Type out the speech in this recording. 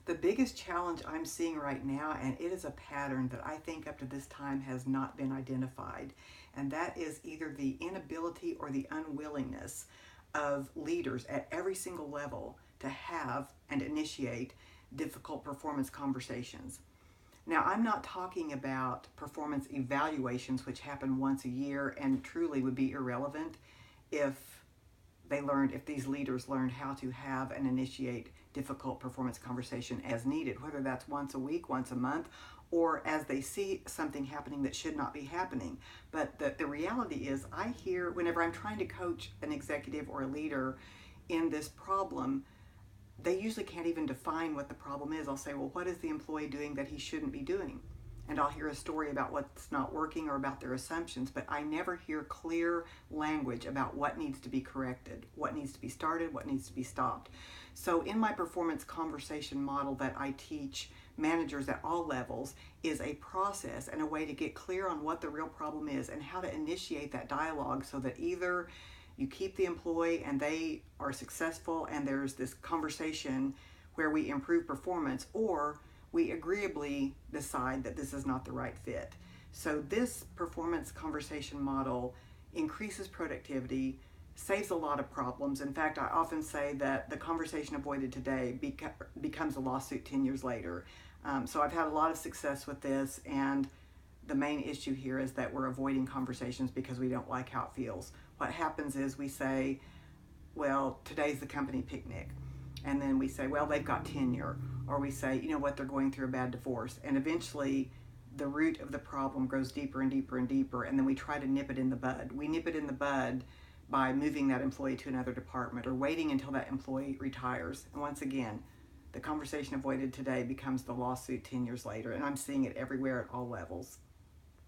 The biggest challenge I'm seeing right now, and it is a pattern that I think up to this time has not been identified, and that is either the inability or the unwillingness of leaders at every single level to have and initiate difficult performance conversations. Now, I'm not talking about performance evaluations, which happen once a year and truly would be irrelevant if if these leaders learned how to have and initiate difficult performance conversation as needed, whether that's once a week, once a month, or as they see something happening that should not be happening. But the reality is, I hear whenever I'm trying to coach an executive or a leader in this problem, they usually can't even define what the problem is. I'll say, well, what is the employee doing that he shouldn't be doing? And I'll hear a story about what's not working or about their assumptions, but I never hear clear language about what needs to be corrected, what needs to be started, what needs to be stopped. So in my performance conversation model that I teach managers at all levels is a process and a way to get clear on what the real problem is and how to initiate that dialogue so that either you keep the employee and they are successful and there's this conversation where we improve performance, or we agreeably decide that this is not the right fit. So this performance conversation model increases productivity, saves a lot of problems. In fact, I often say that the conversation avoided today becomes a lawsuit 10 years later. So I've had a lot of success with this, and the main issue here is that we're avoiding conversations because we don't like how it feels. What happens is we say, well, today's the company picnic. And then we say, well, they've got tenure. Or we say, you know what, they're going through a bad divorce. And eventually the root of the problem grows deeper and deeper and deeper. And then we try to nip it in the bud. We nip it in the bud by moving that employee to another department or waiting until that employee retires. And once again, the conversation avoided today becomes the lawsuit 10 years later. And I'm seeing it everywhere at all levels.